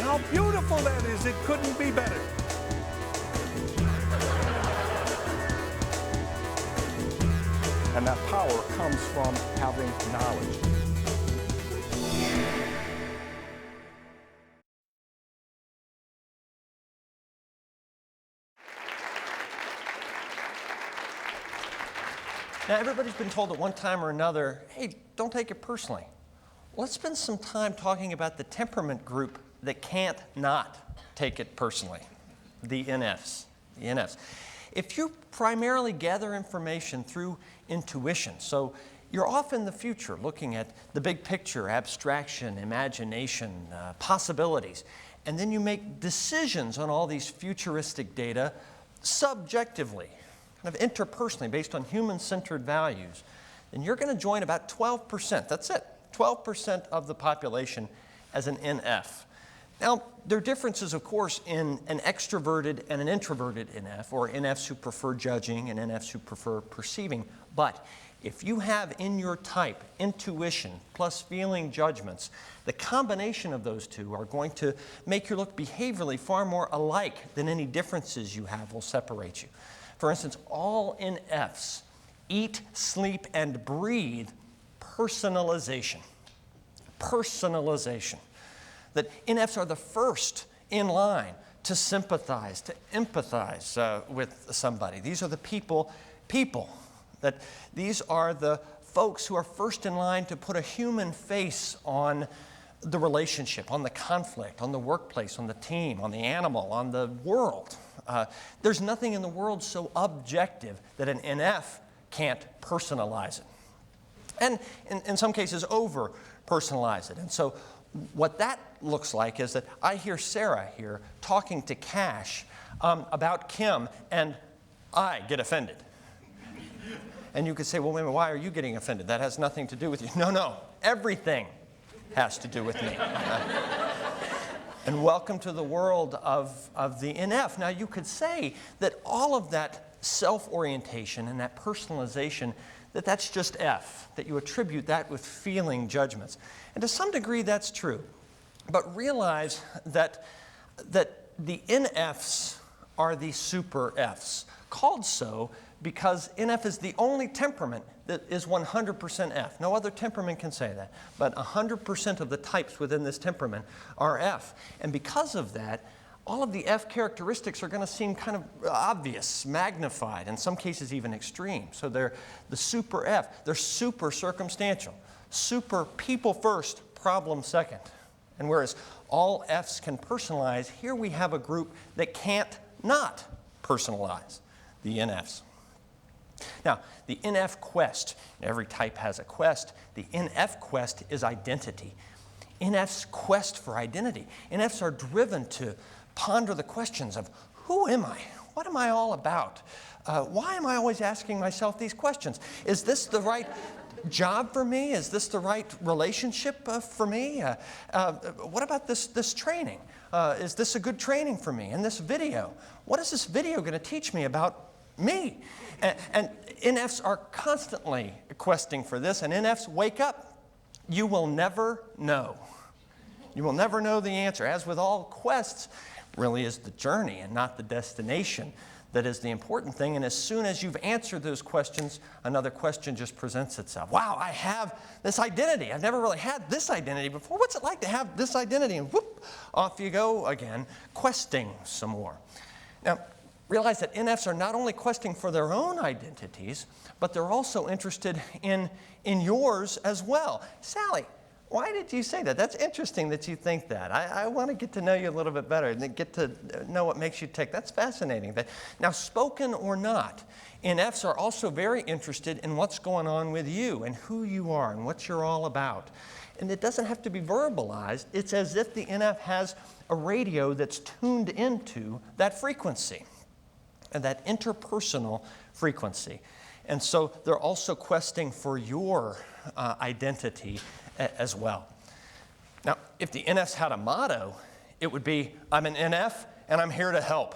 how beautiful that is. It couldn't be better. And that power comes from having knowledge. Now, everybody's been told at one time or another, hey, don't take it personally. Let's spend some time talking about the temperament group that can't not take it personally, the NFs. The NFs. If you primarily gather information through intuition, so you're off in the future looking at the big picture, abstraction, imagination, possibilities, and then you make decisions on all these futuristic data subjectively, kind of interpersonally, based on human-centered values, then you're going to join about 12%. That's it. 12% of the population as an NF. Now, there are differences, of course, in an extroverted and an introverted NF, or NFs who prefer judging and NFs who prefer perceiving. But if you have in your type intuition plus feeling judgments, the combination of those two are going to make you look behaviorally far more alike than any differences you have will separate you. For instance, all NFs eat, sleep, and breathe personalization. Personalization. That NFs are the first in line to sympathize, to empathize with somebody. These are the people. That these are the folks who are first in line to put a human face on the relationship, on the conflict, on the workplace, on the team, on the animal, on the world. There's nothing in the world so objective that an NF can't personalize it. And in some cases, over-personalize it. And so what that looks like is that I hear Sarah here talking to Cash about Kim, and I get offended. And you could say, well, wait a minute, why are you getting offended? That has nothing to do with you. No, everything has to do with me. And welcome to the world of the NF. Now, you could say that all of that self-orientation and that personalization, that's just F, that you attribute that with feeling judgments. And to some degree, that's true. But realize that the NFs are the super Fs, called so because NF is the only temperament that is 100% F. No other temperament can say that. But 100% of the types within this temperament are F. And because of that, all of the F characteristics are going to seem kind of obvious, magnified, in some cases even extreme. So they're the super F. They're super circumstantial. Super people first, problem second. And whereas all Fs can personalize, here we have a group that can't not personalize, the NFs. Now, the NF quest, every type has a quest. The NF quest is identity. NF's quest for identity. NFs are driven to ponder the questions of who am I? What am I all about? Why am I always asking myself these questions? Is this the right job for me? Is this the right relationship for me? What about this training? Is this a good training for me? And this video? What is this video going to teach me about me? And NFs are constantly questing for this, and NFs wake up. You will never know. You will never know the answer. As with all quests, really is the journey and not the destination that is the important thing. And as soon as you've answered those questions, another question just presents itself. Wow, I have this identity. I've never really had this identity before. What's it like to have this identity? And whoop, off you go again, questing some more. Now, realize that NFs are not only questing for their own identities, but they're also interested in yours as well. Sally, why did you say that? That's interesting that you think that. I want to get to know you a little bit better and get to know what makes you tick. That's fascinating. Now, spoken or not, NFs are also very interested in what's going on with you and who you are and what you're all about. And it doesn't have to be verbalized. It's as if the NF has a radio that's tuned into that frequency, and that interpersonal frequency. And so they're also questing for your identity as well. Now, if the NFs had a motto, it would be, I'm an NF and I'm here to help.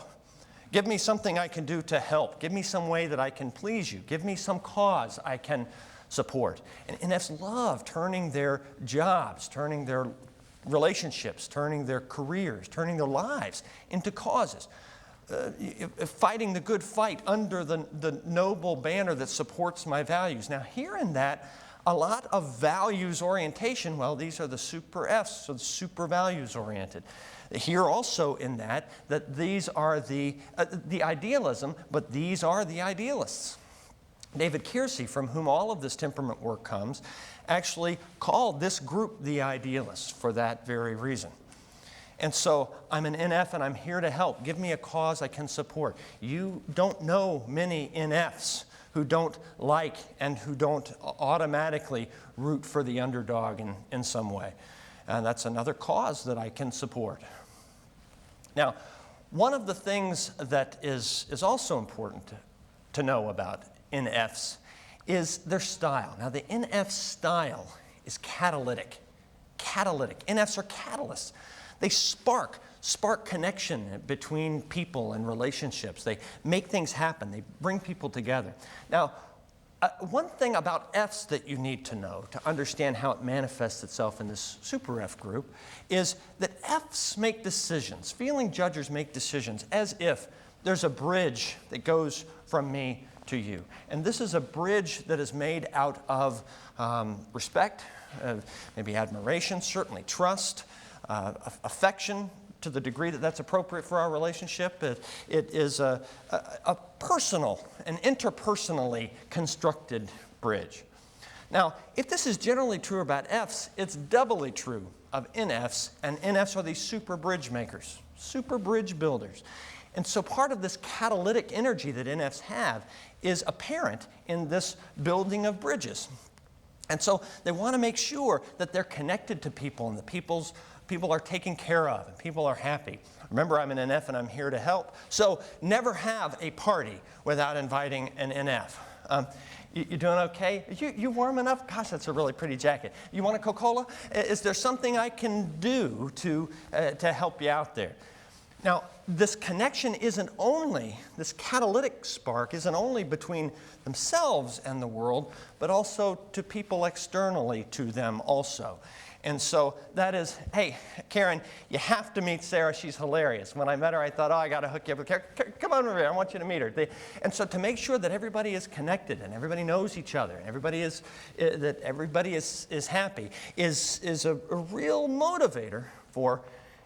Give me something I can do to help. Give me some way that I can please you. Give me some cause I can support. And NFs love turning their jobs, turning their relationships, turning their careers, turning their lives into causes. Fighting the good fight under the noble banner that supports my values. Now, here in that, a lot of values orientation, well, these are the super Fs, so super values oriented. Here also in that these are the idealism, but these are the idealists. David Kiersey, from whom all of this temperament work comes, actually called this group the idealists for that very reason. And so I'm an NF and I'm here to help. Give me a cause I can support. You don't know many NFs who don't like and who don't automatically root for the underdog in some way. And that's another cause that I can support. Now, one of the things that is also important to know about NFs is their style. Now, the NF style is catalytic. Catalytic. NFs are catalysts. They spark connection between people and relationships. They make things happen. They bring people together. Now, one thing about Fs that you need to know to understand how it manifests itself in this super F group is that Fs make decisions. Feeling judgers make decisions as if there's a bridge that goes from me to you. And this is a bridge that is made out of respect, maybe admiration, certainly trust, affection to the degree that that's appropriate for our relationship. It is a personal and interpersonally constructed bridge. Now, if this is generally true about Fs, it's doubly true of NFs, and NFs are these super bridge makers, super bridge builders. And so part of this catalytic energy that NFs have is apparent in this building of bridges. And so they want to make sure that they're connected to people and the people are taken care of and people are happy. Remember, I'm an NF and I'm here to help. So never have a party without inviting an NF. You doing okay? You warm enough? Gosh, that's a really pretty jacket. You want a Coca-Cola? Is there something I can do to help you out there? Now, this connection isn't only, this catalytic spark isn't only between themselves and the world, but also to people externally to them also. And so that is, hey, Karen, you have to meet Sarah. She's hilarious. When I met her, I thought, oh, I got to hook you up with Karen. Come on over here. I want you to meet her. And so to make sure that everybody is connected and everybody knows each other and everybody is happy is a real motivator for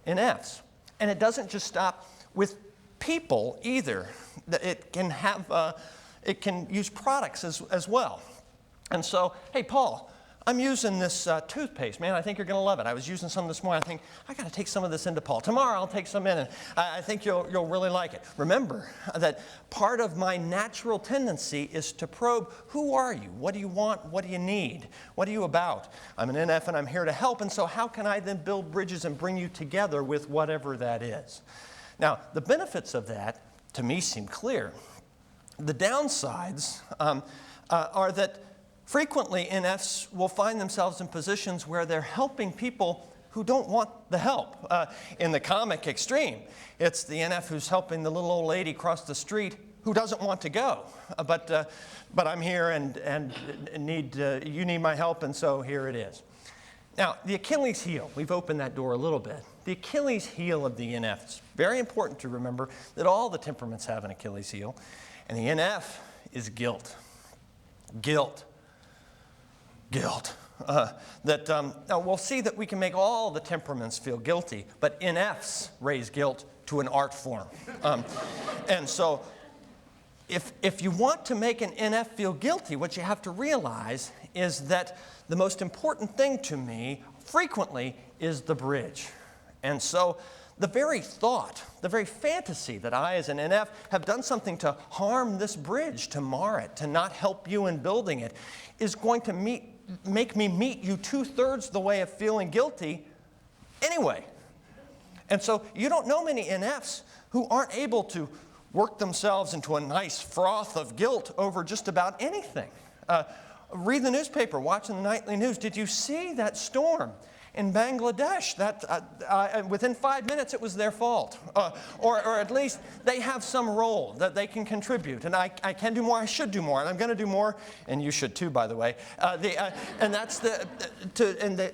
NFs. And it doesn't just stop with people either. It can use products as well. And so, hey, Paul, I'm using this toothpaste. Man, I think you're going to love it. I was using some this morning. I think I got to take some of this into Paul. Tomorrow I'll take some in, and I think you'll really like it. Remember that part of my natural tendency is to probe, who are you? What do you want? What do you need? What are you about? I'm an NF and I'm here to help, and so how can I then build bridges and bring you together with whatever that is? Now, the benefits of that, to me, seem clear. The downsides are that frequently, NFs will find themselves in positions where they're helping people who don't want the help. In the comic extreme, it's the NF who's helping the little old lady cross the street who doesn't want to go. But I'm here and you need my help, and so here it is. Now, the Achilles heel, we've opened that door a little bit. The Achilles heel of the NF, it's very important to remember that all the temperaments have an Achilles heel, and the NF is guilt. Guilt. Now we'll see that we can make all the temperaments feel guilty, but NFs raise guilt to an art form. And so if you want to make an NF feel guilty, what you have to realize is that the most important thing to me frequently is the bridge. And so the very thought, the very fantasy that I as an NF have done something to harm this bridge, to mar it, to not help you in building it, is going to make me meet you 2/3 the way of feeling guilty anyway. And so you don't know many NFs who aren't able to work themselves into a nice froth of guilt over just about anything. Read the newspaper, watching the nightly news. Did you see that storm in Bangladesh. Within 5 minutes, it was their fault. Or at least they have some role that they can contribute. And I can do more, I should do more, and I'm going to do more, and you should too, by the way. And that's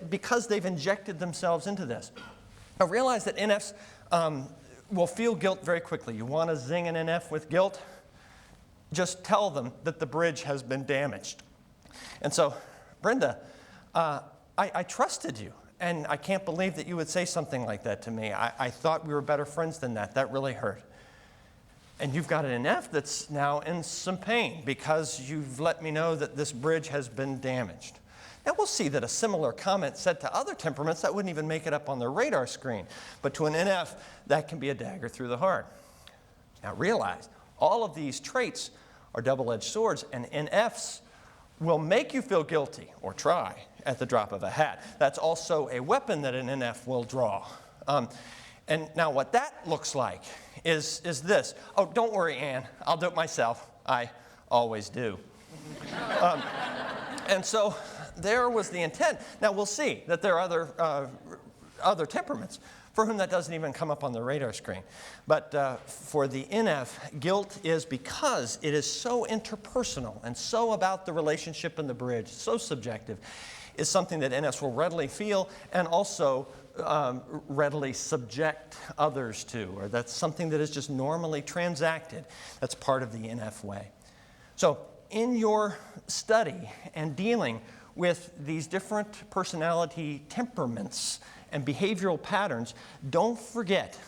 because they've injected themselves into this. I realize that NFs will feel guilt very quickly. You want to zing an NF with guilt? Just tell them that the bridge has been damaged. And so, Brenda, I trusted you, and I can't believe that you would say something like that to me. I thought we were better friends than that. That really hurt. And you've got an NF that's now in some pain because you've let me know that this bridge has been damaged. Now, we'll see that a similar comment said to other temperaments that wouldn't even make it up on their radar screen. But to an NF, that can be a dagger through the heart. Now, realize, all of these traits are double-edged swords, and NFs will make you feel guilty, or try, at the drop of a hat. That's also a weapon that an NF will draw. And now what that looks like is this. Oh, don't worry, Ann. I'll do it myself. I always do. And so there was the intent. Now we'll see that there are other temperaments for whom that doesn't even come up on the radar screen. But for the NF, guilt is because it is so interpersonal and so about the relationship and the bridge, so subjective, is something that NFs will readily feel and also readily subject others to, or that's something that is just normally transacted. That's part of the NF way. So in your study and dealing with these different personality temperaments and behavioral patterns, don't forget